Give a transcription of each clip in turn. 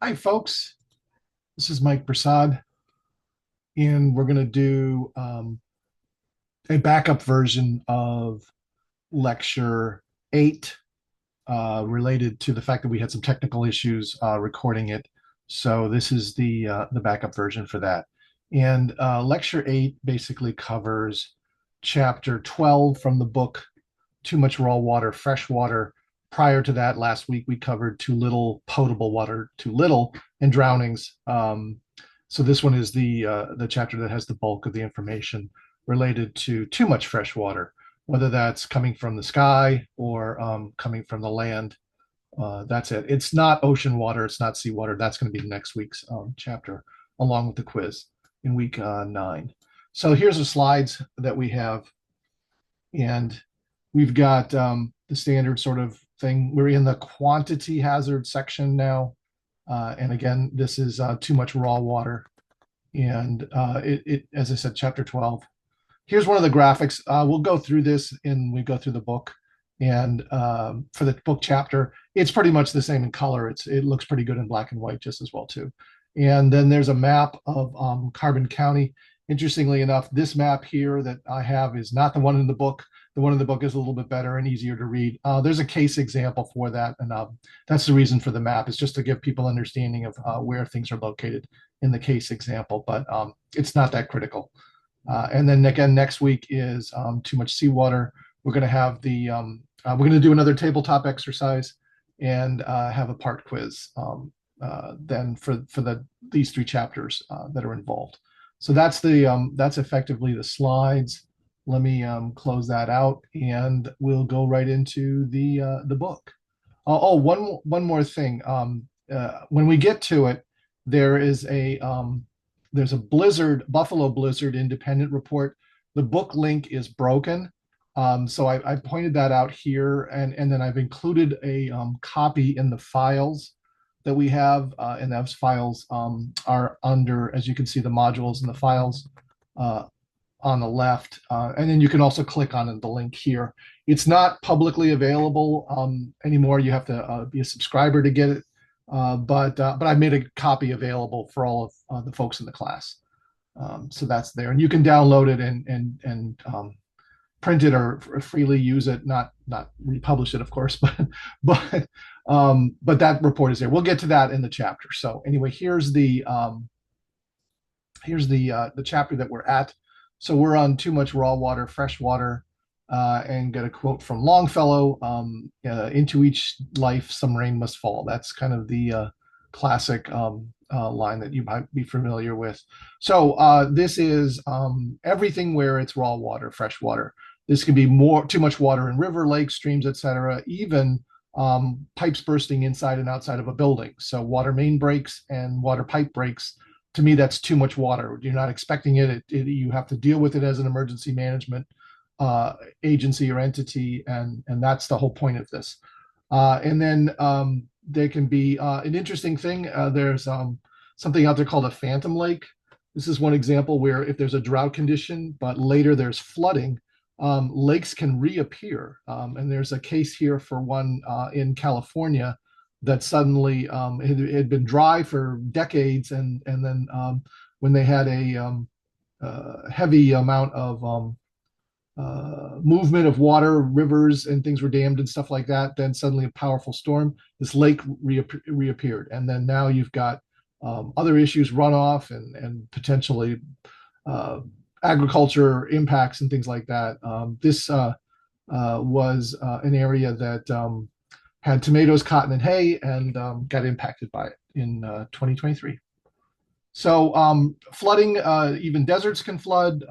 Hi, folks. This is Mike Prasad, and we're going to do a backup version of Lecture 8 related to the fact that we had some technical issues recording it. So this is the backup version for that. And Lecture 8 basically covers Chapter 12 from the book Too Much Raw Water, Fresh Water. Prior to that, last week we covered Too Little Potable Water, Too Little, and Drownings. So this one is the chapter that has the bulk of the information related to too much fresh water, whether that's coming from the sky or coming from the land. That's it. It's not ocean water. It's not seawater. That's going to be next week's chapter, along with the quiz in week 9. So here's the slides that we have, and we've got the standard sort of thing. We're in the quantity hazard section now. And again, this is too much raw water. And as I said, chapter 12. Here's one of the graphics. We'll go through this and we go through the book. And for the book chapter, it's pretty much the same in color. It looks pretty good in black and white just as well too. And then there's a map of Carbon County. Interestingly enough, this map here that I have is not the one in the book. The one in the book is a little bit better and easier to read. There's a case example for that, and that's the reason for the map, is just to give people understanding of where things are located in the case example, but it's not that critical. And then again, next week is too much seawater. We're going to have we're going to do another tabletop exercise and have a part quiz then for these 3 chapters that are involved. So that's effectively the slides. Let me close that out, and we'll go right into the book. One more thing. When we get to it, there's a Buffalo Blizzard independent report. The book link is broken. So I pointed that out here, and then I've included a copy in the files that we have, and those files are under, as you can see, the modules and the files on the left, and then you can also click on the link here. It's not publicly available anymore. You have to be a subscriber to get it, but I made a copy available for all of the folks in the class. So that's there, and you can download it and print it or freely use it, not republish it, of course, but that report is there. We'll get to that in the chapter. So anyway, here's the chapter that we're at. So we're on too much raw water, fresh water, and get a quote from Longfellow, into each life some rain must fall. That's kind of the classic line that you might be familiar with. So this is everything where it's raw water, fresh water. This can be too much water in river, lakes, streams, etc. Even pipes bursting inside and outside of a building. So water main breaks and water pipe breaks. To me, that's too much water. You're not expecting it. You have to deal with it as an emergency management agency or entity, and that's the whole point of this. And then there can be an interesting thing. There's something out there called a phantom lake. This is one example where if there's a drought condition, but later there's flooding, lakes can reappear. And there's a case here for one in California that suddenly it had been dry for decades, and then when they had a heavy amount of movement of water, rivers and things were dammed and stuff like that, then suddenly a powerful storm, this lake reappeared. And then now you've got other issues, runoff and potentially agriculture impacts and things like that. This was an area that had tomatoes, cotton, and hay, and got impacted by it in 2023. So flooding, even deserts can flood.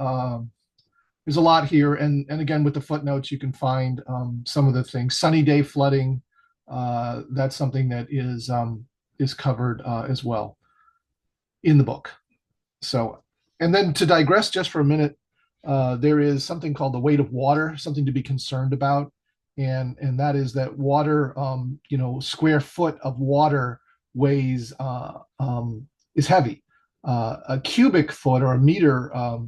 There's a lot here, and again with the footnotes you can find some of the things. Sunny day flooding, that's something that is covered as well in the book. So, and then to digress just for a minute, there is something called the weight of water, something to be concerned about, and that is that water, square foot of water weighs is heavy. A cubic foot or a meter, a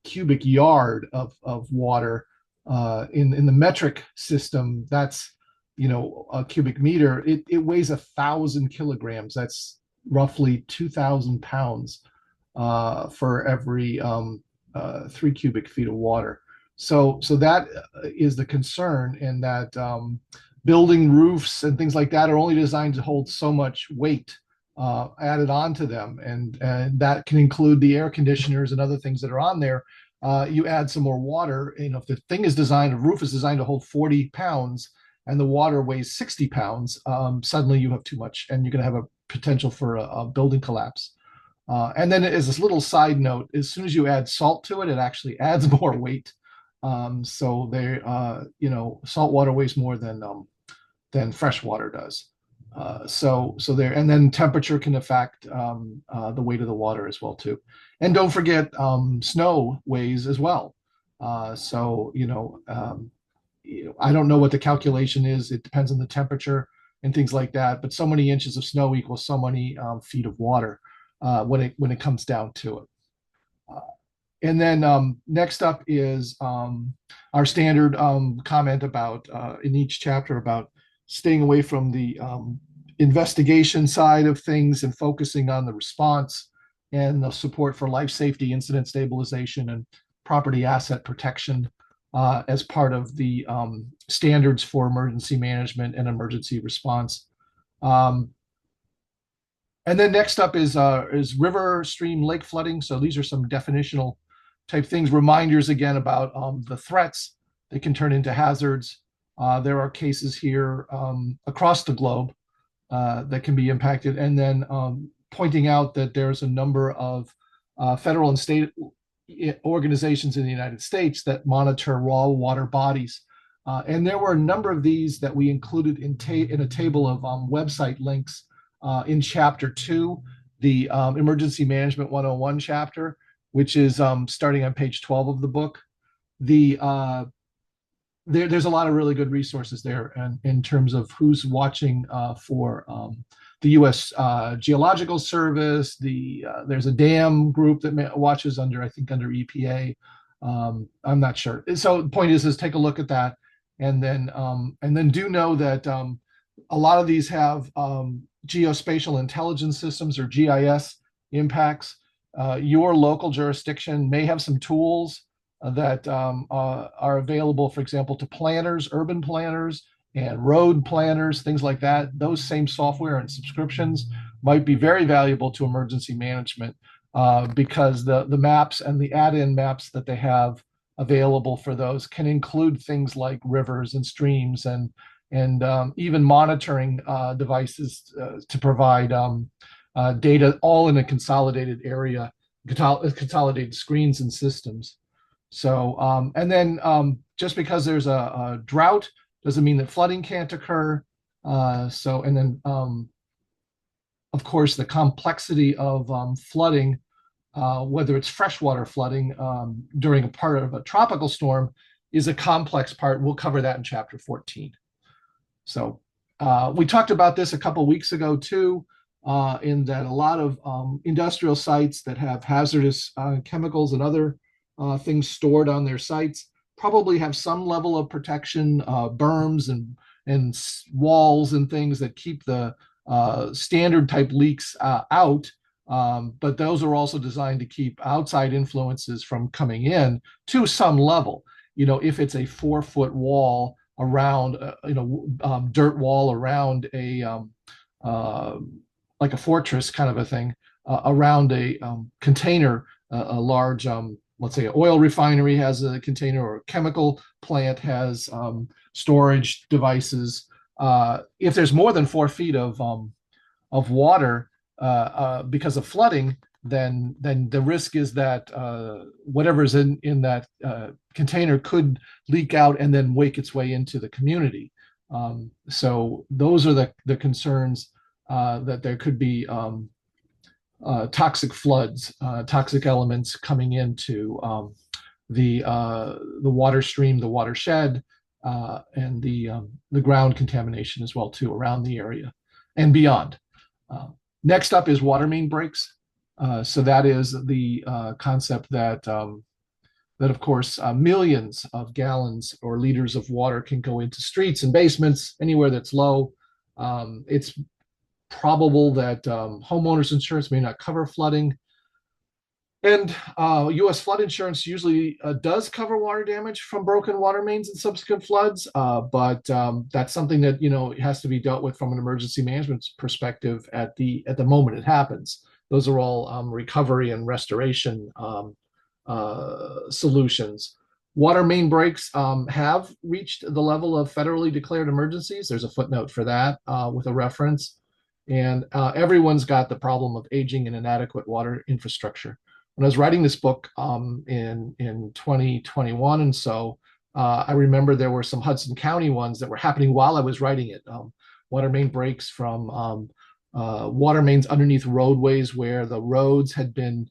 cubic yard of water in the metric system, that's a cubic meter, it weighs 1,000 kilograms. That's roughly 2,000 pounds for every 3 cubic feet of water. So that is the concern, in that building roofs and things like that are only designed to hold so much weight added onto them, and that can include the air conditioners and other things that are on there. You add some more water. If the thing is designed, a roof is designed to hold 40 pounds, and the water weighs 60 pounds, suddenly you have too much, and you're going to have a potential for a building collapse. And then, as this little side note, as soon as you add salt to it, it actually adds more weight. So salt water weighs more than fresh water does. So there, and then temperature can affect the weight of the water as well too. And don't forget, snow weighs as well. I don't know what the calculation is. It depends on the temperature and things like that. But so many inches of snow equals so many feet of water when it comes down to it. And then next up is our standard comment about in each chapter about staying away from the investigation side of things and focusing on the response and the support for life safety, incident stabilization, and property asset protection as part of the standards for emergency management and emergency response. And then next up is river, stream, lake flooding. So these are some definitional type things, reminders again about the threats that can turn into hazards. There are cases here across the globe that can be impacted, and then pointing out that there's a number of federal and state organizations in the United States that monitor raw water bodies. And there were a number of these that we included in a table of website links in Chapter 2, the Emergency Management 101 chapter, which is starting on page 12 of the book. There's a lot of really good resources there, and in terms of who's watching for the U.S. Geological Service. There's a dam group that watches under EPA. I'm not sure. So the point is take a look at that, and then do know that a lot of these have geospatial intelligence systems, or GIS, impacts. Your local jurisdiction may have some tools that are available, for example, to planners, urban planners, and road planners, things like that. Those same software and subscriptions might be very valuable to emergency management because the maps and the add-in maps that they have available for those can include things like rivers and streams, and even monitoring devices to provide data all in a consolidated area, consolidated screens and systems. So, and then just because there's a drought doesn't mean that flooding can't occur. And then, of course, the complexity of flooding, whether it's freshwater flooding during a part of a tropical storm, is a complex part. We'll cover that in Chapter 14. So we talked about this a couple weeks ago too, in that a lot of industrial sites that have hazardous chemicals and other things stored on their sites probably have some level of protection, berms and walls and things that keep the standard type leaks out. But those are also designed to keep outside influences from coming in to some level. If it's a 4-foot wall around, dirt wall around a like a fortress kind of a thing, around a container, a large, let's say, an oil refinery has a container, or a chemical plant has storage devices. If there's more than 4 feet of water because of flooding, then the risk is that whatever's in that container could leak out and then wake its way into the community. So those are the concerns, that there could be toxic floods, toxic elements coming into the water stream, the watershed, and the ground contamination as well too around the area and beyond. Next up is water main breaks. So that is the concept that that of course millions of gallons or liters of water can go into streets and basements anywhere that's low. It's probable that homeowners insurance may not cover flooding. And U.S. flood insurance usually does cover water damage from broken water mains and subsequent floods, but that's something that has to be dealt with from an emergency management perspective at the moment it happens. Those are all recovery and restoration solutions. Water main breaks have reached the level of federally declared emergencies. There's a footnote for that with a reference. And everyone's got the problem of aging and inadequate water infrastructure. When I was writing this book in 2021, and so I remember there were some Hudson County ones that were happening while I was writing it. Water main breaks from water mains underneath roadways where the roads had been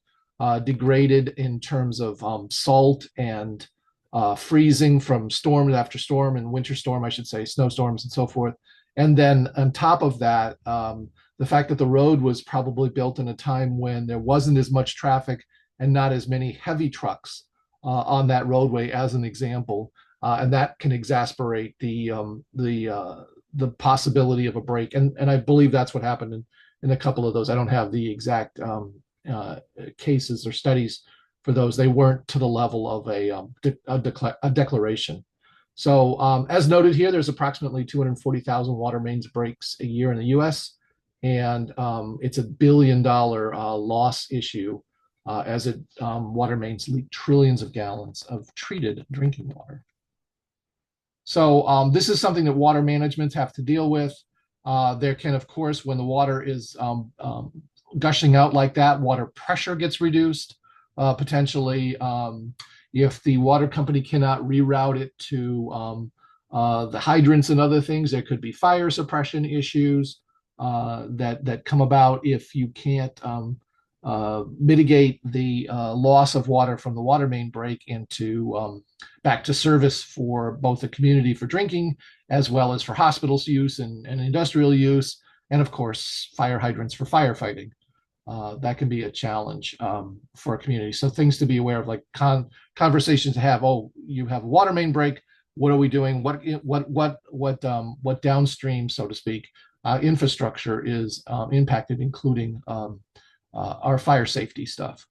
degraded in terms of salt and freezing from storm after storm and winter storm, I should say, snowstorms and so forth. And then on top of that, the fact that the road was probably built in a time when there wasn't as much traffic and not as many heavy trucks on that roadway, as an example, and that can exasperate the possibility of a break. And I believe that's what happened in a couple of those. I don't have the exact cases or studies for those. They weren't to the level of a declaration. So as noted here, there's approximately 240,000 water mains breaks a year in the U.S., and it's $1 billion loss issue as water mains leak trillions of gallons of treated drinking water. So this is something that water managements have to deal with. There can, of course, when the water is gushing out like that, water pressure gets reduced. Potentially, if the water company cannot reroute it to the hydrants and other things, there could be fire suppression issues that come about if you can't mitigate the loss of water from the water main break into back to service for both the community for drinking, as well as for hospitals use and industrial use, and of course, fire hydrants for firefighting. That can be a challenge for a community. So things to be aware of, like conversations to have. Oh, you have a water main break. What are we doing? What downstream, so to speak, infrastructure is impacted, including our fire safety stuff.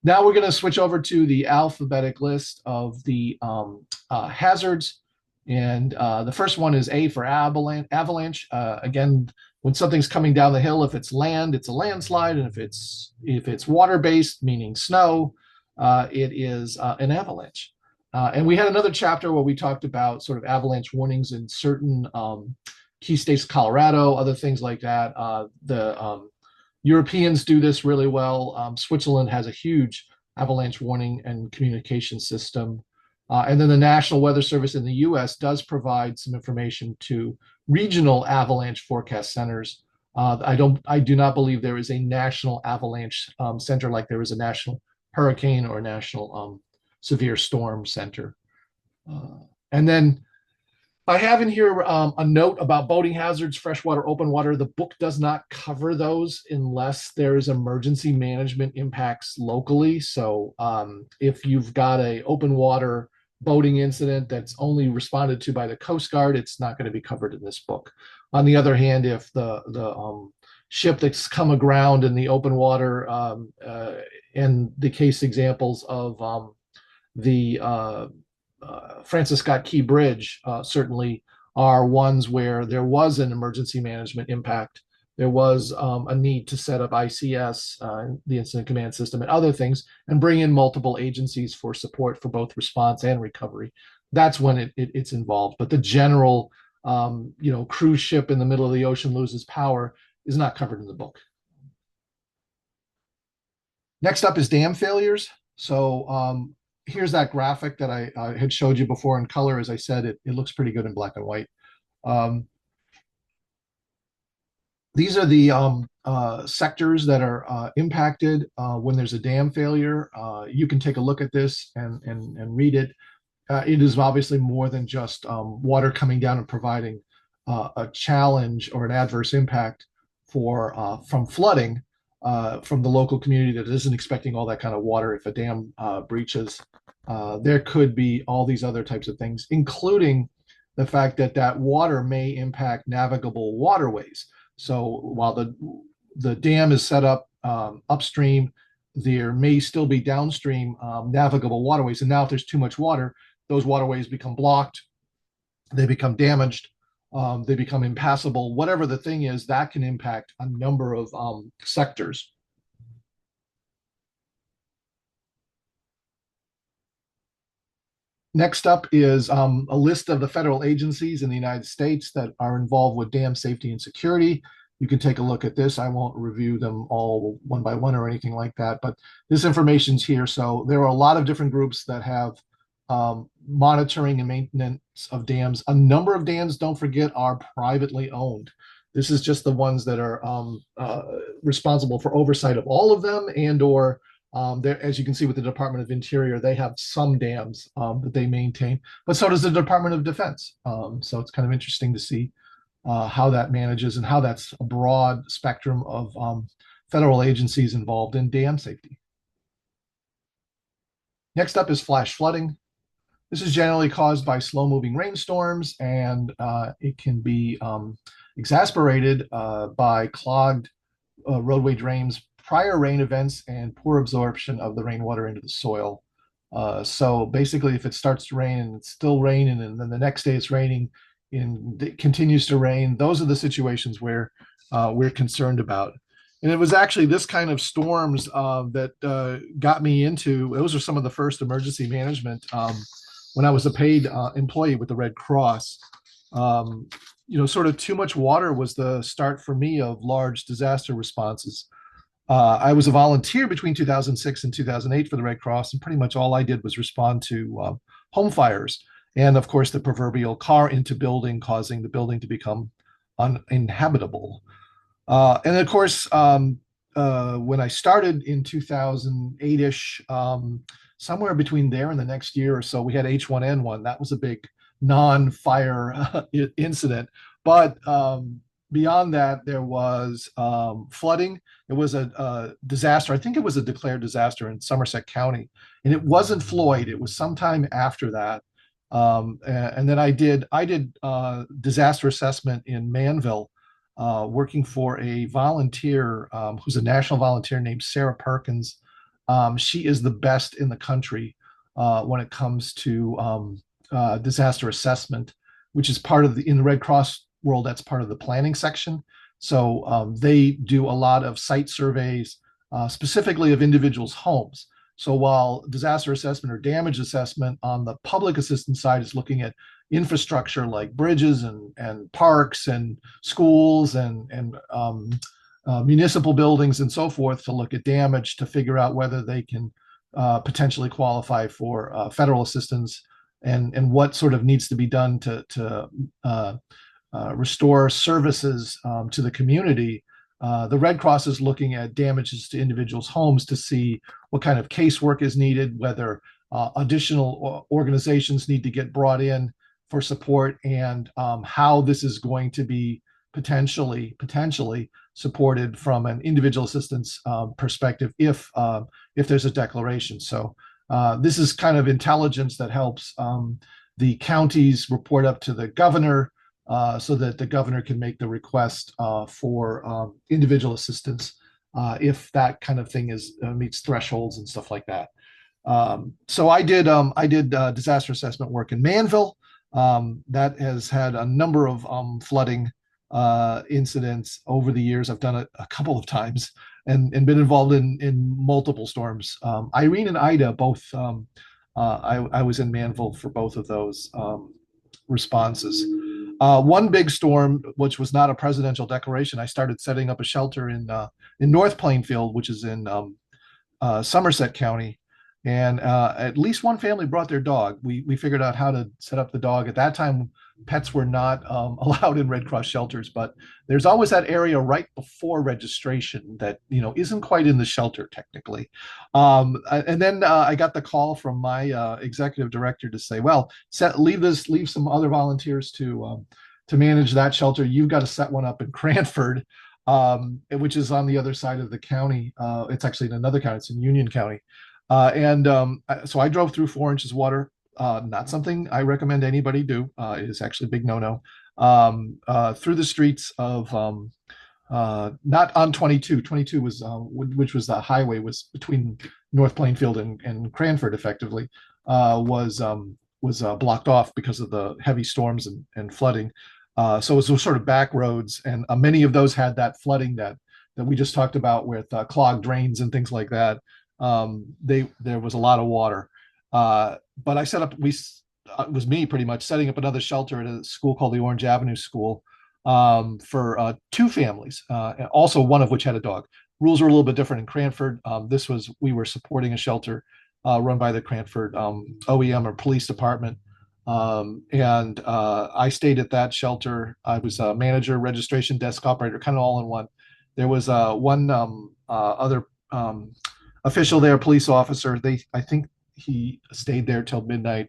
Now we're going to switch over to the alphabetic list of the hazards. And the first one is A for avalanche. Again, when something's coming down the hill, if it's land, it's a landslide. And if it's water-based, meaning snow, it is an avalanche. And we had another chapter where we talked about sort of avalanche warnings in certain key states, Colorado, other things like that. The Europeans do this really well. Switzerland has a huge avalanche warning and communication system. And then the National Weather Service in the US does provide some information to regional avalanche forecast centers. I do not believe there is a national avalanche center like there is a national hurricane or national severe storm center. And then I have in here a note about boating hazards, freshwater, open water. The book does not cover those unless there is emergency management impacts locally. So if you've got a open water boating incident that's only responded to by the Coast Guard, it's not going to be covered in this book. On the other hand, if the ship that's come aground in the open water, and the case examples of the Francis Scott Key Bridge certainly are ones where there was an emergency management impact. There was a need to set up ICS, the Incident Command System, and other things, and bring in multiple agencies for support for both response and recovery. That's when it's involved. But the general, cruise ship in the middle of the ocean loses power is not covered in the book. Next up is dam failures. So here's that graphic that I had showed you before in color. As I said, it looks pretty good in black and white. These are the sectors that are impacted when there's a dam failure. You can take a look at this and read it. It is obviously more than just water coming down and providing a challenge or an adverse impact from flooding. from the local community that isn't expecting all that kind of water if a dam breaches. There could be all these other types of things, including the fact that that water may impact navigable waterways. So while the dam is set up upstream, there may still be downstream navigable waterways. And now, if there's too much water, those waterways become blocked, they become damaged, they become impassable. Whatever the thing is, that can impact a number of sectors. Next up is a list of the federal agencies in the United States that are involved with dam safety and security. You can take a look at this. I won't review them all one by one or anything like that, but this information's here. So there are a lot of different groups that have monitoring and maintenance of dams. A number of dams, don't forget, are privately owned. This is just the ones that are responsible for oversight of all of them, and or as you can see with the Department of Interior, they have some dams that they maintain, but so does the Department of Defense. So it's kind of interesting to see how that manages and how that's a broad spectrum of federal agencies involved in dam safety. Next up is flash flooding. This is generally caused by slow-moving rainstorms, and it can be exacerbated by clogged roadway drains, prior rain events, and poor absorption of the rainwater into the soil. So basically, if it starts to rain and it's still raining, and then the next day it's raining and it continues to rain, those are the situations where we're concerned about. And it was actually this kind of storms that got me into, those are some of the first emergency management when I was a paid employee with the Red Cross. Sort of too much water was the start for me of large disaster responses. I was a volunteer between 2006 and 2008 for the Red Cross, and pretty much all I did was respond to home fires. And of course, the proverbial car into building, causing the building to become uninhabitable. And of course, when I started in 2008-ish, somewhere between there and the next year or so, we had H1N1. That was a big non-fire incident. But beyond that, there was flooding. It was a disaster. I think it was a declared disaster in Somerset County. And it wasn't Floyd. It was sometime after that. And then I did disaster assessment in Manville, working for a volunteer who's a national volunteer named Sarah Perkins. She is the best in the country when it comes to disaster assessment, which is part of in the Red Cross world, that's part of the planning section. So they do a lot of site surveys, specifically of individuals' homes. So while disaster assessment or damage assessment on the public assistance side is looking at infrastructure like bridges and parks and schools and municipal buildings and so forth, to look at damage to figure out whether they can potentially qualify for federal assistance, and what sort of needs to be done to restore services to the community. The Red Cross is looking at damages to individuals' homes to see what kind of casework is needed, whether additional organizations need to get brought in for support, and how this is going to be potentially supported from an individual assistance perspective if there's a declaration. So this is kind of intelligence that helps the counties report up to the governor, so that the governor can make the request for individual assistance if that kind of thing meets thresholds and stuff like that. So I did disaster assessment work in Manville. That has had a number of flooding incidents over the years. I've done it a couple of times and been involved in multiple storms. Irene and Ida both. I was in Manville for both of those responses. One big storm, which was not a presidential declaration, I started setting up a shelter in North Plainfield, which is in Somerset County, and at least one family brought their dog. We figured out how to set up the dog. At that time, pets were not allowed in Red Cross shelters, but there's always that area right before registration that isn't quite in the shelter technically. And then I got the call from my executive director to say, well, leave some other volunteers to manage that shelter. You've got to set one up in Cranford. which is on the other side of the county. It's actually in another county. It's in Union County. So I drove through 4 inches of water. Not something I recommend anybody do. It is actually a big no-no. Through the streets of not on 22. 22 was which was the highway was between North Plainfield and Cranford, effectively, was blocked off because of the heavy storms and flooding. So it was sort of back roads, and many of those had that flooding that we just talked about with clogged drains and things like that. There was a lot of water, but I set up. It was me pretty much setting up another shelter at a school called the Orange Avenue School for two families, also one of which had a dog. Rules were a little bit different in Cranford. We were supporting a shelter run by the Cranford OEM or police department. And I stayed at that shelter. I was a manager, registration desk operator, kind of all in one. There was one other official there, police officer. I think he stayed there till midnight.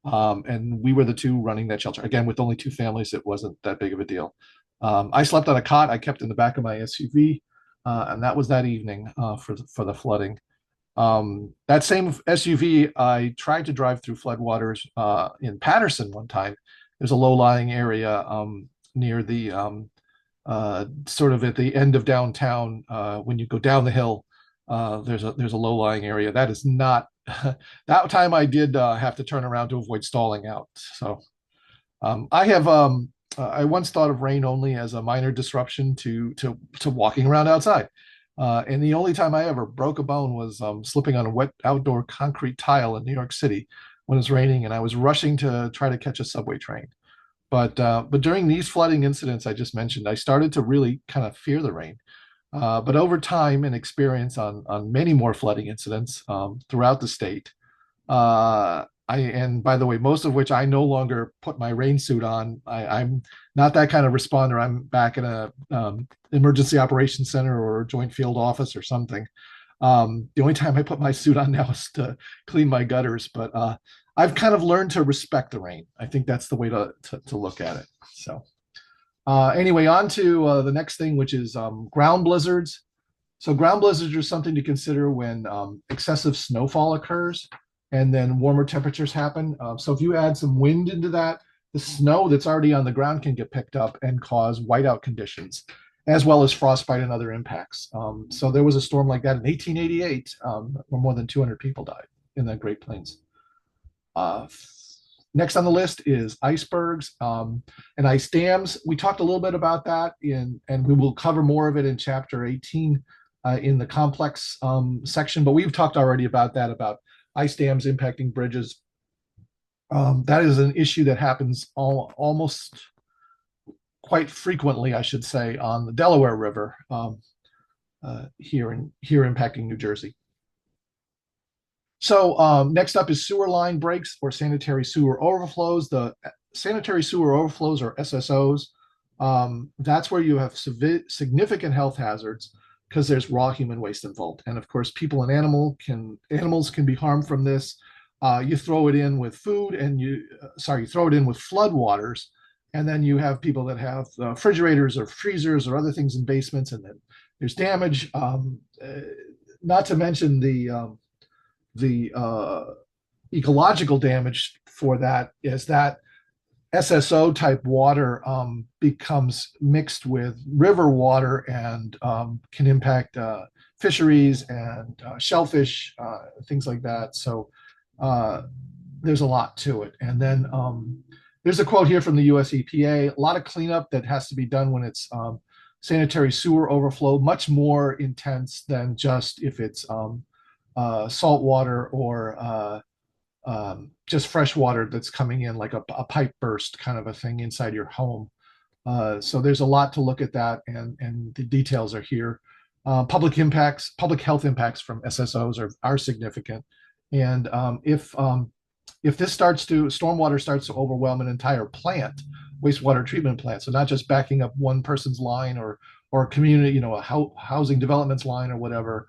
And we were the two running that shelter. Again, with only two families, it wasn't that big of a deal. I slept on a cot I kept in the back of my SUV, and that was that evening for the flooding. That same SUV, I tried to drive through floodwaters in Patterson one time. There's a low-lying area near the sort of at the end of downtown. When you go down the hill, there's a low-lying area. That is not that time I did have to turn around to avoid stalling out. So I once thought of rain only as a minor disruption to walking around outside. And the only time I ever broke a bone was slipping on a wet outdoor concrete tile in New York City when it was raining, and I was rushing to try to catch a subway train. But during these flooding incidents I just mentioned, I started to really kind of fear the rain. But over time and experience on many more flooding incidents throughout the state, and by the way, most of which I no longer put my rain suit on. I'm not that kind of responder. I'm back in a emergency operations center or a joint field office or something. The only time I put my suit on now is to clean my gutters. But I've kind of learned to respect the rain. I think that's the way to look at it. So. Anyway, on to the next thing, which is ground blizzards. So ground blizzards are something to consider when excessive snowfall occurs and then warmer temperatures happen. So if you add some wind into that, the snow that's already on the ground can get picked up and cause whiteout conditions, as well as frostbite and other impacts. So there was a storm like that in 1888, where more than 200 people died in the Great Plains. Next on the list is icebergs and ice dams. We talked a little bit about that and we will cover more of it in chapter 18 in the complex section, but we've talked already about that, about ice dams impacting bridges. That is an issue that happens almost quite frequently, I should say, on the Delaware River here impacting New Jersey. So next up is sewer line breaks or sanitary sewer overflows. The sanitary sewer overflows, or SSOs, that's where you have significant health hazards because there's raw human waste involved. And of course, people and animals can be harmed from this. You throw it in with food and you throw it in with flood waters. And then you have people that have refrigerators or freezers or other things in basements, and then there's damage. Not to mention the ecological damage for that is that SSO type water becomes mixed with river water and can impact fisheries and shellfish, things like that. So there's a lot to it. And then there's a quote here from the US EPA: a lot of cleanup that has to be done when it's sanitary sewer overflow, much more intense than just if it's salt water or just fresh water that's coming in, like a pipe burst kind of a thing inside your home. So there's a lot to look at that, and the details are here. Public health impacts from SSOs are significant. And if this stormwater starts to overwhelm an entire plant, wastewater treatment plant, so not just backing up one person's line or a community, a housing development's line or whatever,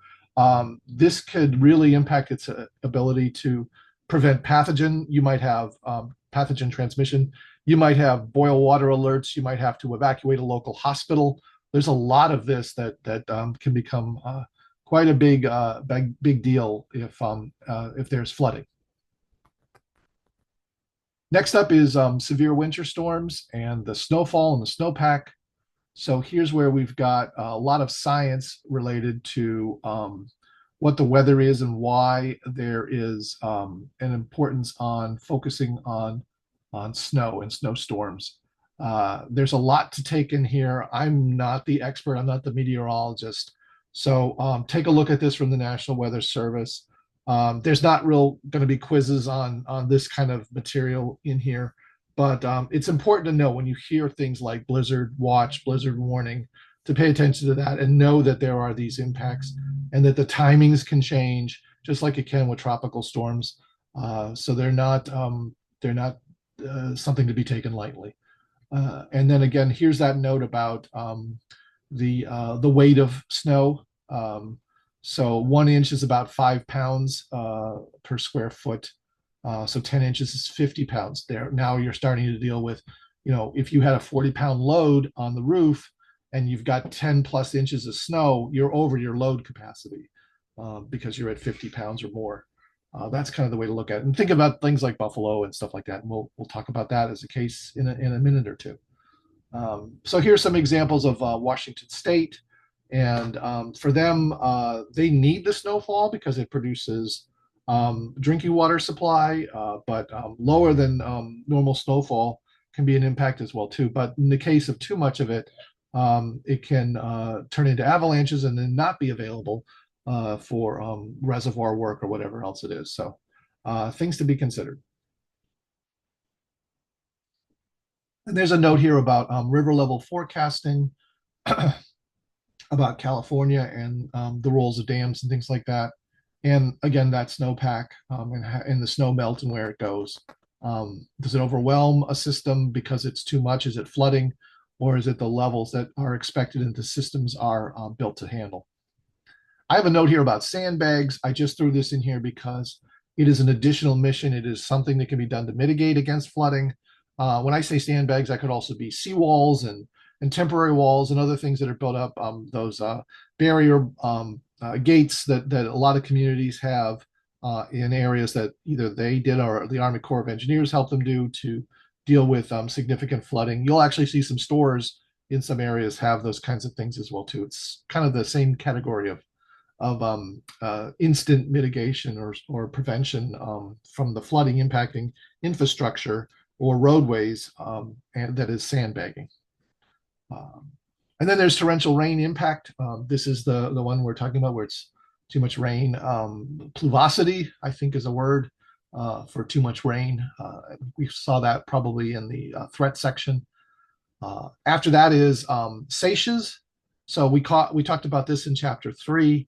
this could really impact its ability to prevent pathogen. You might have pathogen transmission. You might have boil water alerts. You might have to evacuate a local hospital there's a lot of this that can become quite a big deal if there's flooding. Next up is severe winter storms and the snowfall and the snowpack. So here's where we've got a lot of science related to what the weather is and why there is an importance on focusing on snow and snowstorms. There's a lot to take in here. I'm not the expert. I'm not the meteorologist. So take a look at this from the National Weather Service. There's not real going to be quizzes on this kind of material in here, but it's important to know when you hear things like blizzard watch, blizzard warning, to pay attention to that and know that there are these impacts and that the timings can change just like it can with tropical storms. So they're not something to be taken lightly. And then again, here's that note about the weight of snow. So 1 inch is about 5 pounds per square foot. So 10 inches is 50 pounds there. Now you're starting to deal with, if you had a 40-pound load on the roof and you've got 10 plus inches of snow, you're over your load capacity because you're at 50 pounds or more. That's kind of the way to look at it. And think about things like Buffalo and stuff like that. And we'll talk about that as a case in a minute or two. So here's some examples of Washington State. And for them, they need the snowfall because it produces drinking water supply, but lower than normal snowfall can be an impact as well too. But in the case of too much of it, it can turn into avalanches and then not be available for reservoir work or whatever else it is. So things to be considered. And there's a note here about river level forecasting, about California and the roles of dams and things like that. And again, that snowpack and the snow melt and where it goes. Does it overwhelm a system because it's too much? Is it flooding? Or is it the levels that are expected and the systems are built to handle? I have a note here about sandbags. I just threw this in here because it is an additional mission. It is something that can be done to mitigate against flooding. When I say sandbags, that could also be seawalls and temporary walls and other things that are built up. Those barrier gates that a lot of communities have in areas that either they did or the Army Corps of Engineers helped them do to deal with significant flooding. You'll actually see some stores in some areas have those kinds of things as well too. It's kind of the same category of instant mitigation or prevention from the flooding impacting infrastructure or roadways, and that is sandbagging. And then there's torrential rain impact. This is the one we're talking about where it's too much rain. Pluvosity, I think, is a word for too much rain. We saw that probably in the threat section. After that is seiches. So we talked about this in chapter 3,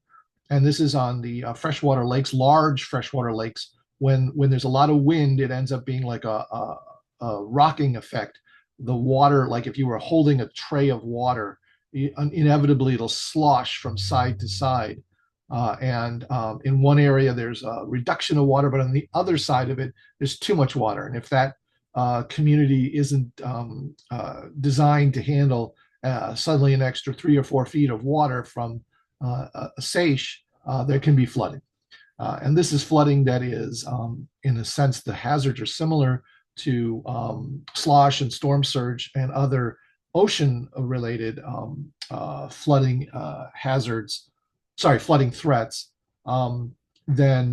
and this is on the freshwater lakes, large freshwater lakes. When there's a lot of wind, it ends up being like a rocking effect. The water, like if you were holding a tray of water, inevitably it'll slosh from side to side. And in one area, there's a reduction of water, but on the other side of it, there's too much water. And if that community isn't designed to handle suddenly an extra 3 or 4 feet of water from a seiche, there can be flooding. And this is flooding that is, in a sense, the hazards are similar to slosh and storm surge and other ocean-related flooding flooding threats. Then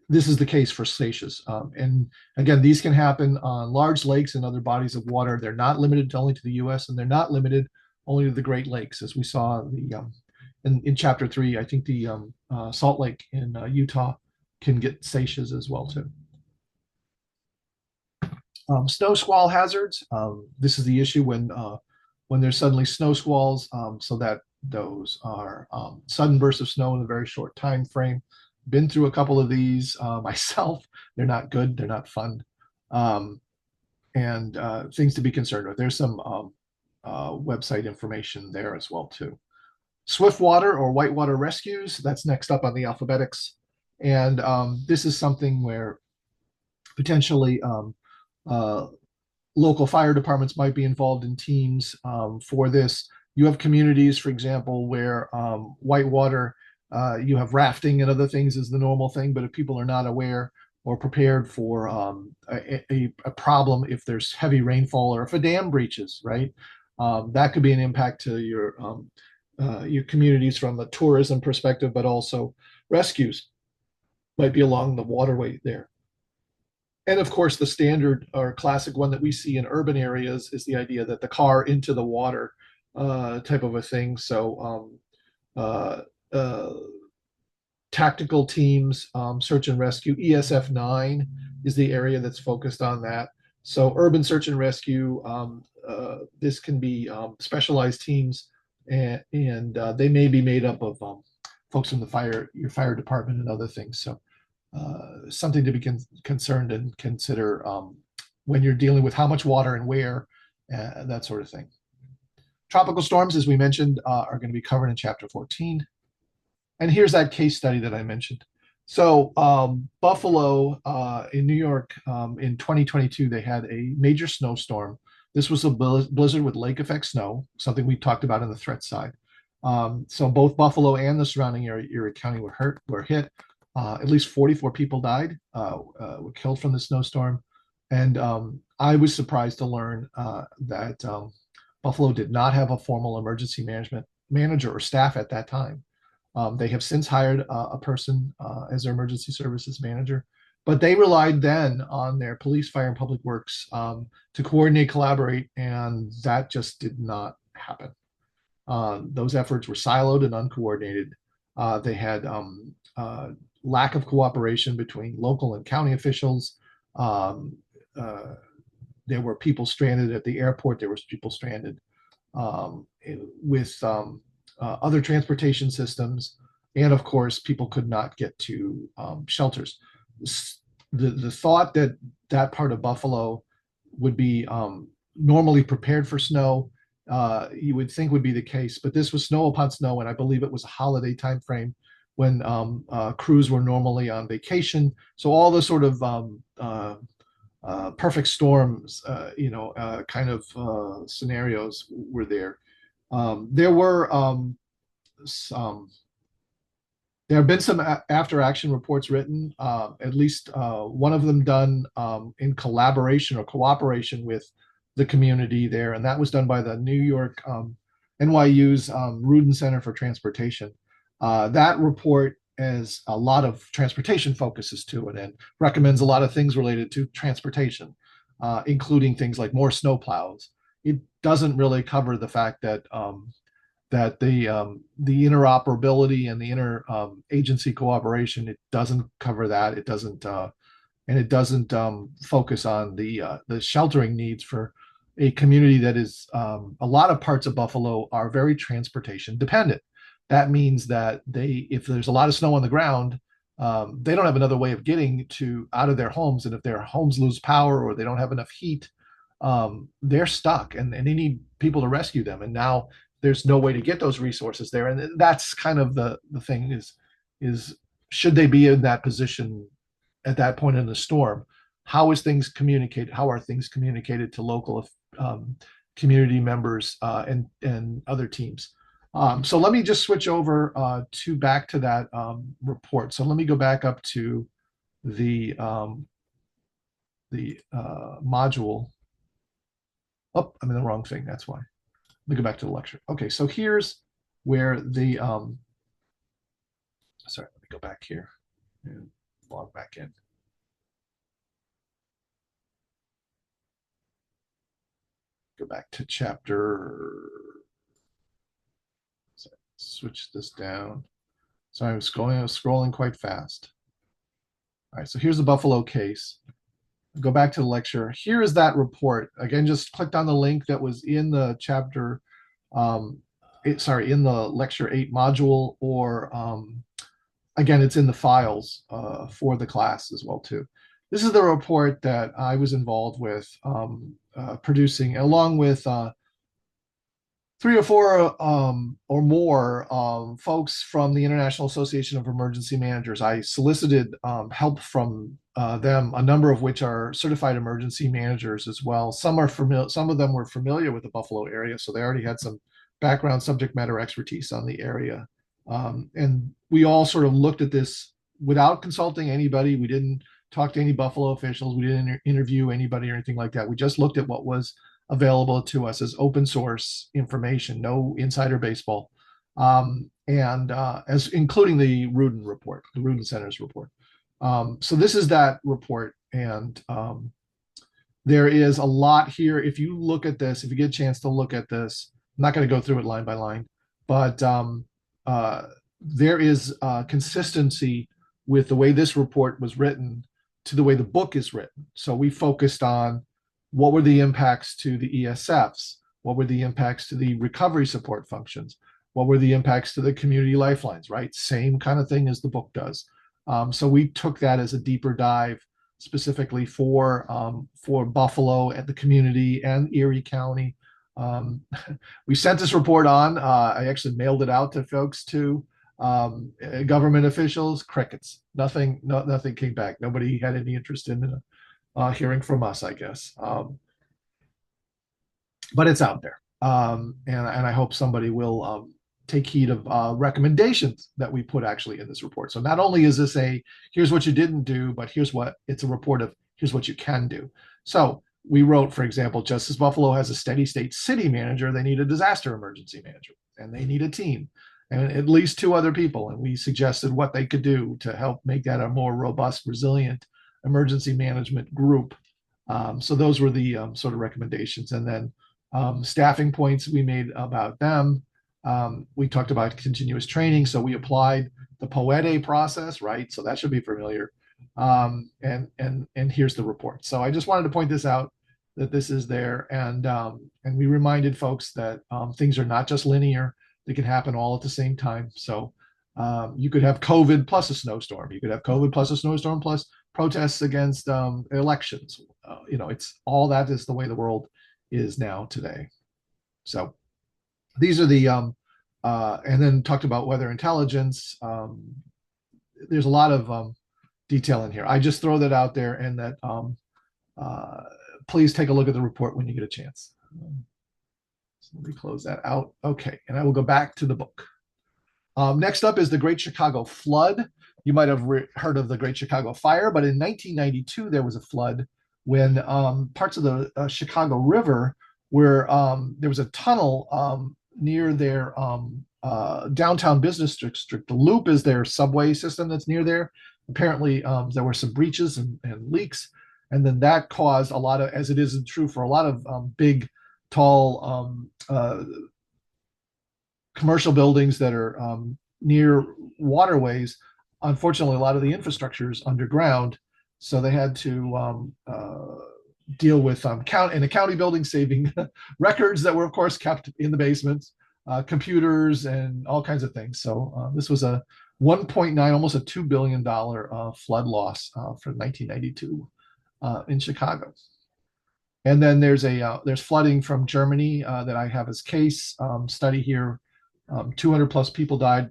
this is the case for seiches. And again, these can happen on large lakes and other bodies of water. They're not limited only to the U.S. and they're not limited only to the Great Lakes, as we saw in chapter 3. I think the Salt Lake in Utah can get seiches as well too. Snow squall hazards. This is the issue when there's suddenly snow squalls, so that those are sudden bursts of snow in a very short time frame. Been through a couple of these myself. They're not good. They're not fun. And things to be concerned with. There's some website information there as well too. Swift water or whitewater rescues. That's next up on the alphabetics. And this is something where potentially local fire departments might be involved in teams for this. You have communities, for example, where whitewater, you have rafting and other things is the normal thing, but if people are not aware or prepared for a problem, if there's heavy rainfall or if a dam breaches, right, that could be an impact to your communities from a tourism perspective, but also rescues might be along the waterway there. And of course, the standard or classic one that we see in urban areas is the idea that the car into the water type of a thing. So uh, uh, tactical teams, search and rescue, ESF 9 is the area that's focused on that. So urban search and rescue, this can be specialized teams, and they may be made up of folks from your fire department and other things. So something to be concerned and consider when you're dealing with how much water and where, that sort of thing. Tropical storms, as we mentioned, are going to be covered in chapter 14. And here's that case study that I mentioned. So Buffalo in New York in 2022, they had a major snowstorm. This was a blizzard with lake effect snow, something we talked about on the threat side. So both Buffalo and the surrounding area, Erie County, were hit. At least 44 people died, were killed from the snowstorm. And I was surprised to learn that Buffalo did not have a formal emergency management manager or staff at that time. They have since hired a person as their emergency services manager, but they relied then on their police, fire, and public works to coordinate, collaborate, and that just did not happen. Those efforts were siloed and uncoordinated. They had lack of cooperation between local and county officials. Um, uh, there were people stranded at the airport. There was people stranded with other transportation systems, and of course, people could not get to shelters. The thought that that part of Buffalo would be normally prepared for snow, you would think would be the case, but this was snow upon snow, and I believe it was a holiday time frame when crews were normally on vacation. So all the sort of perfect storms, kind of scenarios were there. There were some, there have been some after action reports written, at least one of them done in collaboration or cooperation with the community there. And that was done by the New York NYU's Rudin Center for Transportation. That report has a lot of transportation focuses to it and recommends a lot of things related to transportation, including things like more snowplows. It doesn't really cover the fact that the interoperability and the inter agency cooperation, it doesn't cover that. It doesn't and it doesn't focus on the sheltering needs for a community that is a lot of parts of Buffalo are very transportation dependent. That means that if there's a lot of snow on the ground, they don't have another way of getting to out of their homes, and if their homes lose power or they don't have enough heat, they're stuck, and they need people to rescue them. And now there's no way to get those resources there, and that's kind of the thing is should they be in that position at that point in the storm? How is things communicated? How are things communicated to local community members and other teams? So let me just switch over to back to that report. So let me go back up to the module. Oh, I'm in the wrong thing. That's why. Let me go back to the lecture. Okay, so here's where the sorry, let me go back here and log back in. Go back to chapter. Sorry, switch this down. So I was scrolling quite fast. All right, so here's the Buffalo case. Go back to the lecture. Here is that report. Again, just clicked on the link that was in the chapter, in the lecture 8 module, or again, it's in the files for the class as well too. This is the report that I was involved with producing, along with three or four or more folks from the International Association of Emergency Managers. I solicited help from them, a number of which are certified emergency managers as well. Some are familiar, some of them were familiar with the Buffalo area, so they already had some background subject matter expertise on the area. And we all sort of looked at this without consulting anybody. We didn't talk to any Buffalo officials. We didn't interview anybody or anything like that. We just looked at what was available to us as open source information, no insider baseball, and as including the Rudin report, the Rudin Center's report. So this is that report, and there is a lot here. If you look at this, if you get a chance to look at this, I'm not going to go through it line by line, but there is consistency with the way this report was written to the way the book is written. So we focused on what were the impacts to the ESFs, what were the impacts to the recovery support functions, what were the impacts to the community lifelines, right? Same kind of thing as the book does. So we took that as a deeper dive specifically for Buffalo and the community and Erie County. We sent this report on. I actually mailed it out to folks too. Government officials, crickets. Nothing came back. Nobody had any interest in hearing from us, I guess. But it's out there, and I hope somebody will take heed of recommendations that we put actually in this report. So not only is this a here's what you didn't do, but it's a report of here's what you can do. So we wrote, for example, just as Buffalo has a steady state city manager, they need a disaster emergency manager, and they need a team, and at least two other people. And we suggested what they could do to help make that a more robust, resilient emergency management group. So those were the sort of recommendations. And then staffing points we made about them. We talked about continuous training. So we applied the POET process, right? So that should be familiar. And here's the report. So I just wanted to point this out, that this is there. And we reminded folks that things are not just linear. They can happen all at the same time. So you could have COVID plus a snowstorm. You could have COVID plus a snowstorm plus protests against elections. It's all that is the way the world is now today. So these are the and then talked about weather intelligence. There's a lot of detail in here. I just throw that out there, and that please take a look at the report when you get a chance. So let me close that out. Okay, and I will go back to the book. Next up is the Great Chicago Flood. You might have heard of the Great Chicago Fire, but in 1992 there was a flood when parts of the Chicago River, where there was a tunnel near their downtown business district. The Loop is their subway system that's near there. Apparently, there were some breaches and leaks, and then that caused a lot of, as it is true for a lot of big, tall commercial buildings that are near waterways. Unfortunately, a lot of the infrastructure is underground, so they had to deal with in a county building, saving records that were, of course, kept in the basements, computers, and all kinds of things. So this was a 1.9, almost a $2 billion flood loss for 1992 in Chicago. And then there's flooding from Germany that I have as case study here. 200 plus people died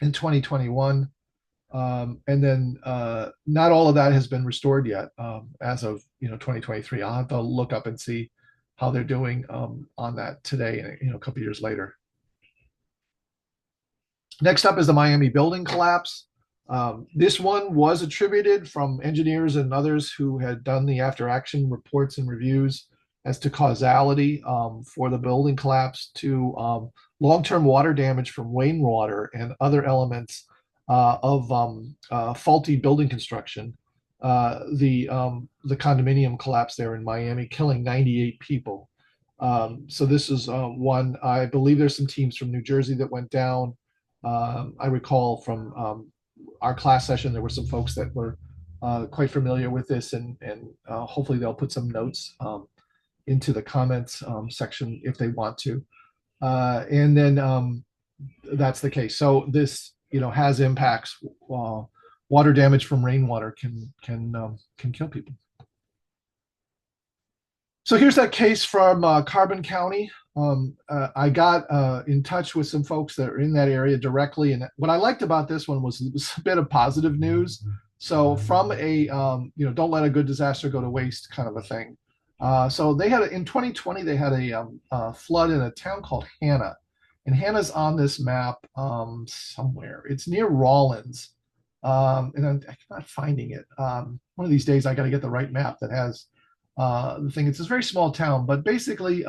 in 2021. And then not all of that has been restored yet as of 2023. I'll have to look up and see how they're doing on that today, a couple years later. Next up is the Miami building collapse. This one was attributed from engineers and others who had done the after action reports and reviews as to causality for the building collapse to long-term water damage from rainwater and other elements of faulty building construction. The condominium collapse there in Miami, killing 98 people. So this is one. I believe there's some teams from New Jersey that went down. I recall from our class session, there were some folks that were quite familiar with this, and hopefully they'll put some notes into the comments section if they want to. And then that's the case. So this, has impacts. Water damage from rainwater can kill people. So here's that case from Carbon County. I got in touch with some folks that are in that area directly, and what I liked about this one was it was a bit of positive news. So from a don't let a good disaster go to waste kind of a thing. So they had in 2020 they had a flood in a town called Hannah, and Hannah's on this map somewhere. It's near Rawlins, and I'm not finding it. One of these days I got to get the right map that has the thing. It's this very small town, but basically,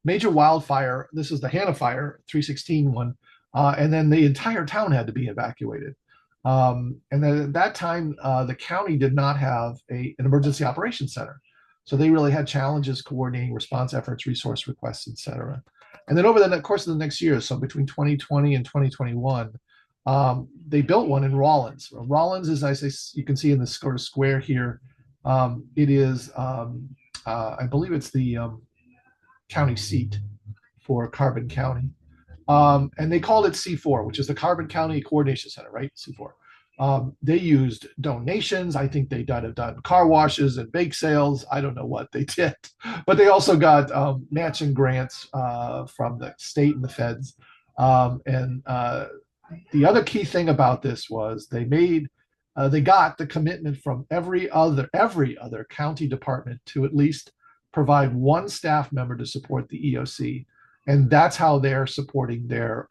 major wildfire. This is the Hannah Fire, 316 one, and then the entire town had to be evacuated. And then at that time, the county did not have an emergency operations center, so they really had challenges coordinating response efforts, resource requests, etc. And then over the course of the next year, so between 2020 and 2021, they built one in Rawlins. Rawlins is, I say, you can see in this sort of square here, it is, I believe it's the county seat for Carbon County. And they called it C4, which is the Carbon County Coordination Center, right? C4. They used donations. I think they have done car washes and bake sales. I don't know what they did, but they also got matching grants from the state and the feds. And the other key thing about this was they got the commitment from every other county department to at least provide one staff member to support the EOC, and that's how they're supporting their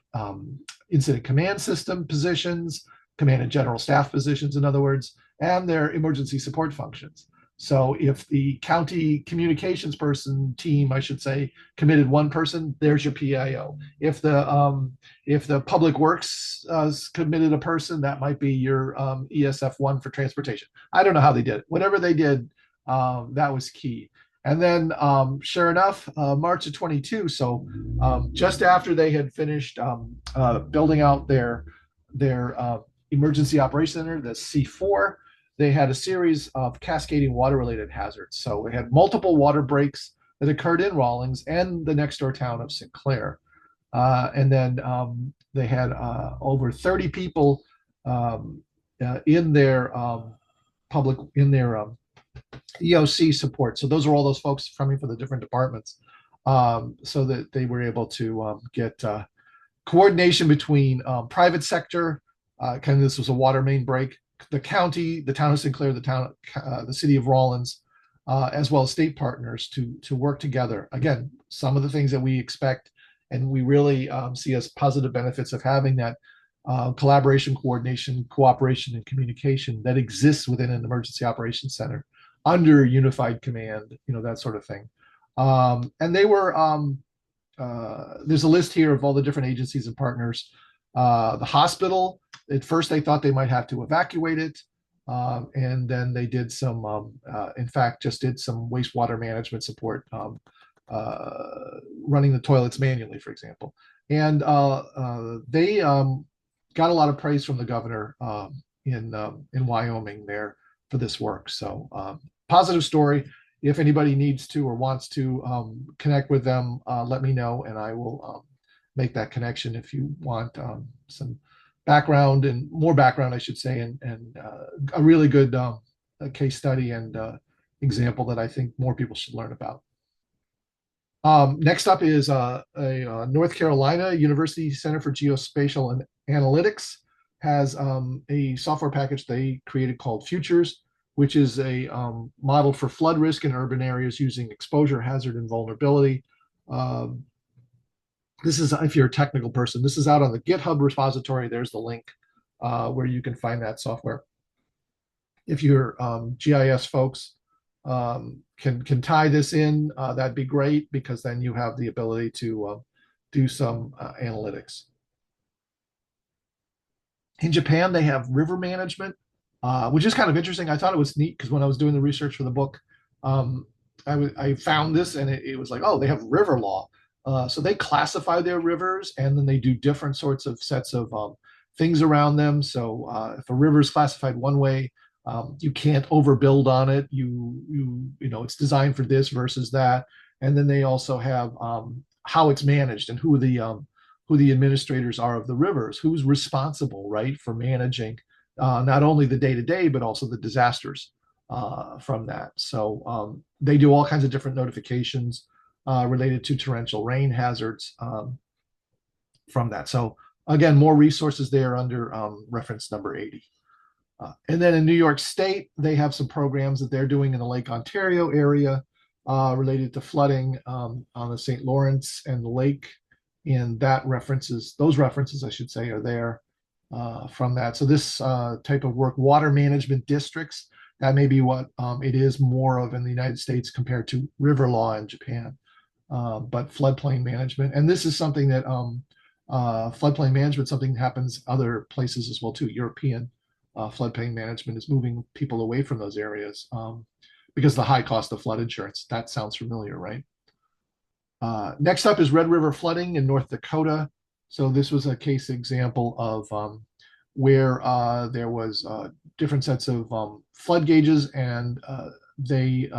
incident command system positions, command and general staff positions, in other words, and their emergency support functions. So if the county communications person team, I should say, committed one person, there's your PIO. If the public works committed a person, that might be your ESF1 for transportation. I don't know how they did it. Whatever they did, that was key. And then, sure enough, March of 22. So just after they had finished building out their emergency operations center, the C4, they had a series of cascading water-related hazards. So we had multiple water breaks that occurred in Rawlins and the next door town of St. Clair. And then they had over 30 people in their EOC support. So those are all those folks coming from the different departments, so that they were able to get coordination between private sector. Kind of this was a water main break. The county, the town of St. Clair, the city of Rawlins, as well as state partners to work together. Again, some of the things that we expect, and we really see as positive benefits of having that collaboration, coordination, cooperation, and communication that exists within an emergency operations center under unified command, that sort of thing. And they were, there's a list here of all the different agencies and partners. The hospital, at first they thought they might have to evacuate it. And then they did in fact, just did some wastewater management support, running the toilets manually, for example. And they got a lot of praise from the governor in Wyoming there for this work. So positive story. If anybody needs to or wants to connect with them, let me know, and I will make that connection if you want some background and more background, I should say, and a really good case study and example that I think more people should learn about. Next up is a North Carolina University Center for Geospatial and Analytics has a software package they created called Futures, which is a model for flood risk in urban areas using exposure, hazard, and vulnerability. This is, if you're a technical person, this is out on the GitHub repository. There's the link where you can find that software. If you're GIS folks can tie this in, that'd be great, because then you have the ability to do some analytics. In Japan, they have river management, which is kind of interesting. I thought it was neat because when I was doing the research for the book, I found this and it was like, oh, they have river law. So they classify their rivers and then they do different sorts of sets of things around them. So if a river is classified one way, you can't overbuild on it. It's designed for this versus that. And then they also have how it's managed and who the administrators are of the rivers, who's responsible, right, for managing not only the day-to-day, but also the disasters from that. So they do all kinds of different notifications related to torrential rain hazards from that. So again, more resources there under reference number 80. And then in New York State, they have some programs that they're doing in the Lake Ontario area related to flooding on the St. Lawrence and the lake. And those references, I should say, are there from that. So this type of work, water management districts, that may be what it is more of in the United States compared to river law in Japan. But floodplain management, and this is something that floodplain management, something that happens other places as well too. European floodplain management is moving people away from those areas because of the high cost of flood insurance. That sounds familiar, right? Next up is Red River flooding in North Dakota. So this was a case example of where there was different sets of flood gauges, and they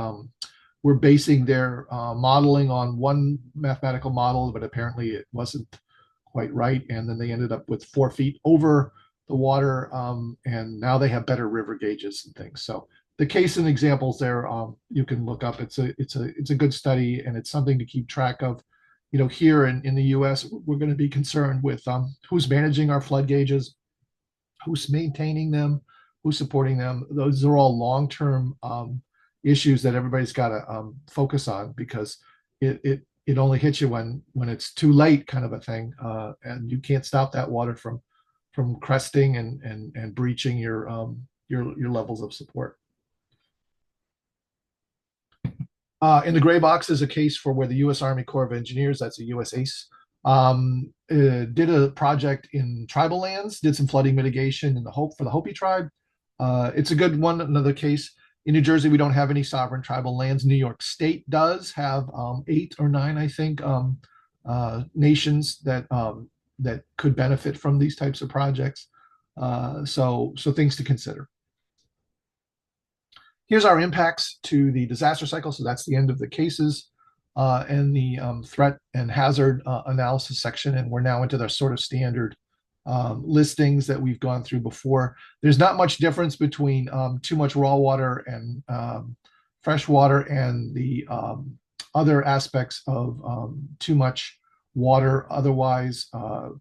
were basing their modeling on one mathematical model, but apparently it wasn't quite right. And then they ended up with 4 feet over the water, and now they have better river gauges and things. So the case and examples there, you can look up. It's a good study, and it's something to keep track of. You know, here in the U.S., we're going to be concerned with who's managing our flood gauges, who's maintaining them, who's supporting them. Those are all long-term issues that everybody's got to focus on, because it only hits you when it's too late, kind of a thing, and you can't stop that water from cresting and breaching your levels of support. In the gray box is a case for where the U.S. Army Corps of Engineers, that's a USACE, did a project in tribal lands, did some flooding mitigation in the Hopi tribe. It's a good one. Another case in New Jersey, we don't have any sovereign tribal lands. New York State does have 8 or 9, I think, nations that could benefit from these types of projects. So things to consider. Here's our impacts to the disaster cycle. So that's the end of the cases and the threat and hazard analysis section. And we're now into the sort of standard listings that we've gone through before. There's not much difference between too much raw water and fresh water, and the other aspects of too much water otherwise.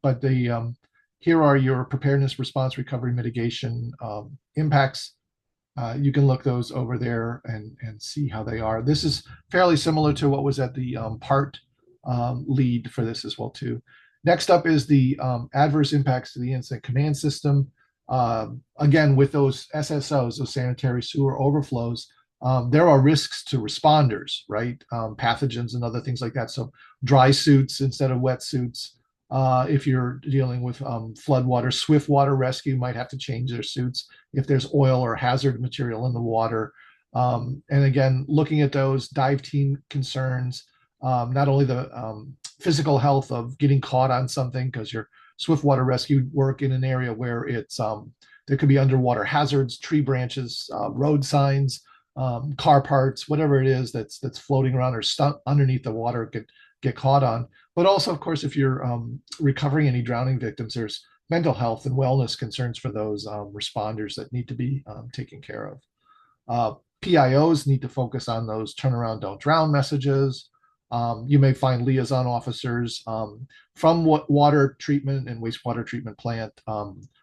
But here are your preparedness, response, recovery, mitigation impacts. You can look those over there and see how they are. This is fairly similar to what was at the part lead for this as well too. Next up is the adverse impacts to the incident command system. Again, with those SSOs, those sanitary sewer overflows, there are risks to responders, right? Pathogens and other things like that. So dry suits instead of wet suits. If you're dealing with floodwater, swift water rescue might have to change their suits if there's oil or hazard material in the water. And again, looking at those dive team concerns, not only the physical health of getting caught on something, because your swift water rescue work in an area where it's there could be underwater hazards, tree branches, road signs, car parts, whatever it is that's floating around or stuck underneath the water could get caught on. But also, of course, if you're recovering any drowning victims, there's mental health and wellness concerns for those responders that need to be taken care of. PIOs need to focus on those turnaround, don't drown messages. You may find liaison officers from water treatment and wastewater treatment plant,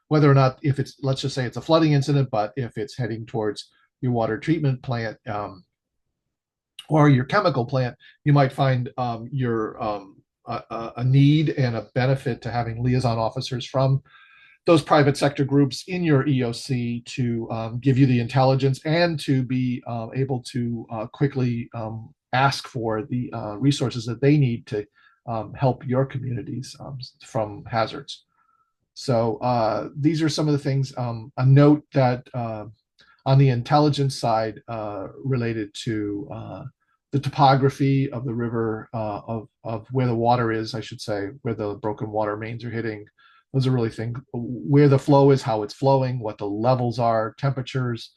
whether or not, if it's, let's just say it's a flooding incident, but if it's heading towards your water treatment plant or your chemical plant, you might find a need and a benefit to having liaison officers from those private sector groups in your EOC to give you the intelligence and to be able to quickly ask for the resources that they need to help your communities from hazards. So these are some of the things. A note that on the intelligence side related to the topography of the river, of where the water is, I should say, where the broken water mains are hitting. Those are really things, where the flow is, how it's flowing, what the levels are, temperatures,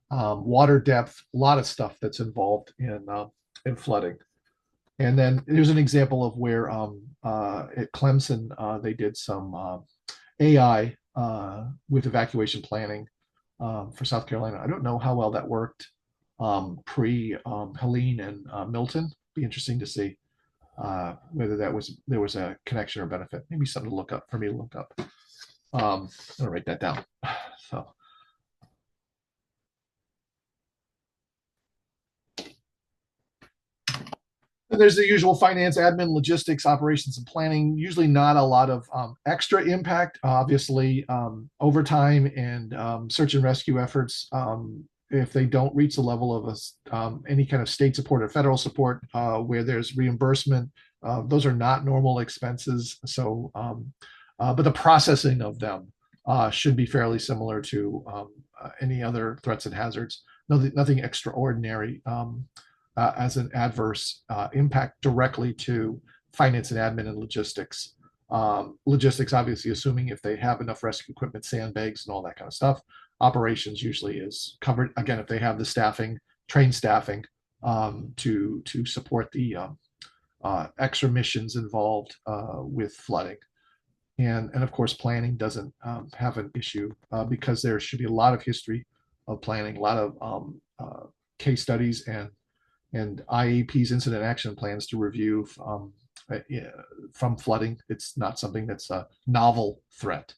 water depth, a lot of stuff that's involved in flooding. And then here's an example of where at Clemson, they did some AI with evacuation planning for South Carolina. I don't know how well that worked. pre Helene and Milton. Be interesting to see whether there was a connection or benefit. Maybe something to look up for me to look up. I'm gonna write that down. So and there's the usual finance, admin, logistics, operations, and planning. Usually not a lot of extra impact. Obviously, overtime and search and rescue efforts, if they don't reach the level of any kind of state support or federal support where there's reimbursement, those are not normal expenses. So, but the processing of them should be fairly similar to any other threats and hazards. Nothing extraordinary. As an adverse impact directly to finance and admin and logistics. Logistics, obviously, assuming if they have enough rescue equipment, sandbags, and all that kind of stuff. Operations usually is covered again if they have the staffing, trained staffing to support the extra missions involved with flooding. And of course, planning doesn't have an issue because there should be a lot of history of planning, a lot of case studies and IAPs, incident action plans, to review from flooding. It's not something that's a novel threat.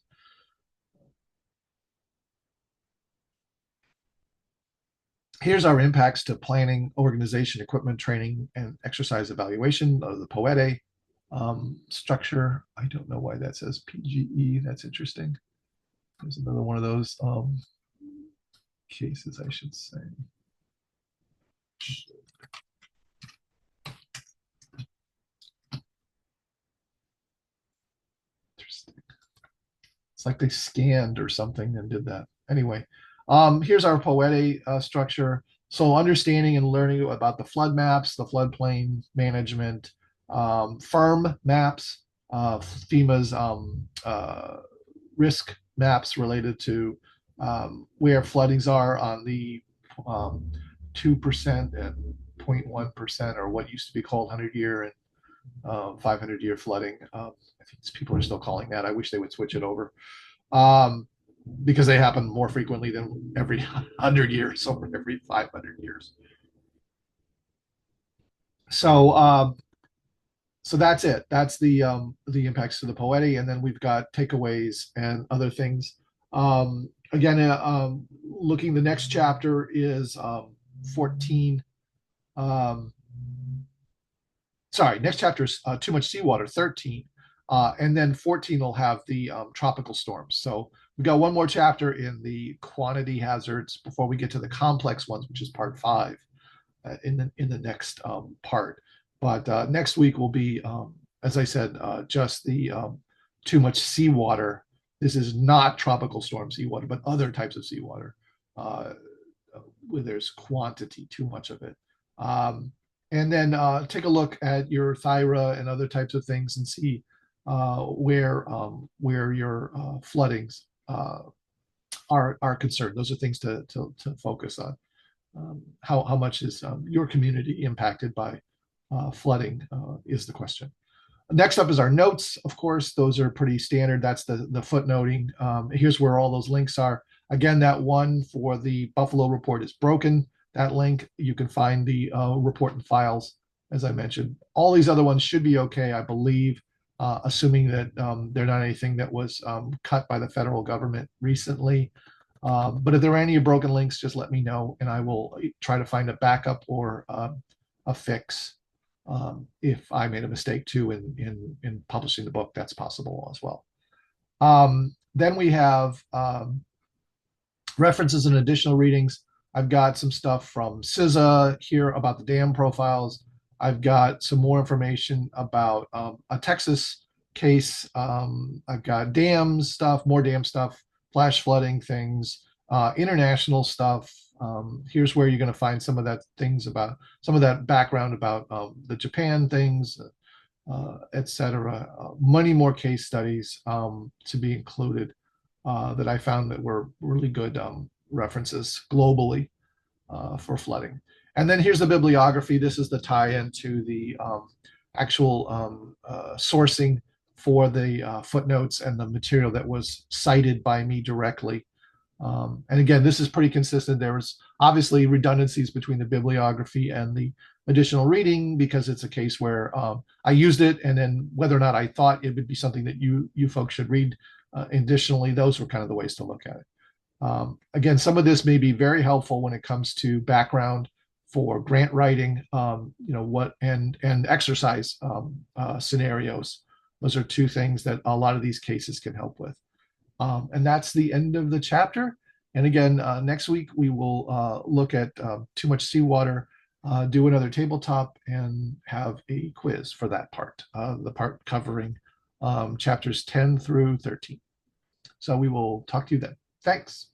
Here's our impacts to planning, organization, equipment, training, and exercise evaluation of the POETE structure. I don't know why that says PGE. That's interesting. There's another one of those cases, I should say. It's like they scanned or something and did that. Anyway, here's our POETE structure. So understanding and learning about the flood maps, the floodplain management, firm maps, FEMA's risk maps related to where floodings are on the 2% and 0.1%, or what used to be called 100-year and 500-year flooding. I think people are still calling that. I wish they would switch it over because they happen more frequently than every 100 years or every 500 years. So so that's it. That's the impacts to the POETE, and then we've got takeaways and other things. Again, looking, the next chapter is 14. Sorry, next chapter is too much seawater, 13. And then 14 will have the tropical storms. So we've got one more chapter in the quantity hazards before we get to the complex ones, which is part 5 in the next part. But next week will be, as I said, just the too much seawater. This is not tropical storm seawater, but other types of seawater where there's quantity, too much of it. And then take a look at your thyra and other types of things and see where your floodings are concerned. Those are things to focus on. How much is your community impacted by flooding is the question. Next up is our notes. Of course, those are pretty standard. That's the footnoting. Here's where all those links are. Again, that one for the Buffalo report is broken. That link, you can find the report and files, as I mentioned. All these other ones should be okay, I believe, assuming that they're not anything that was cut by the federal government recently. But if there are any broken links, just let me know, and I will try to find a backup or a fix. If I made a mistake too in publishing the book, that's possible as well. Then we have references and additional readings. I've got some stuff from CISA here about the dam profiles. I've got some more information about a Texas case. I've got dams stuff, more dam stuff, flash flooding things, international stuff. Here's where you're going to find some of that things about some of that background about the Japan things, etc. Many more case studies to be included that I found that were really good references globally for flooding. And then here's the bibliography. This is the tie-in to the actual sourcing for the footnotes and the material that was cited by me directly. And again, this is pretty consistent. There was obviously redundancies between the bibliography and the additional reading because it's a case where I used it, and then whether or not I thought it would be something that you folks should read additionally, those were kind of the ways to look at it. Again, some of this may be very helpful when it comes to background for grant writing, what and exercise scenarios. Those are two things that a lot of these cases can help with. And that's the end of the chapter. And again, next week we will look at too much seawater, do another tabletop, and have a quiz for that part, the part covering chapters 10 through 13. So we will talk to you then. Thanks.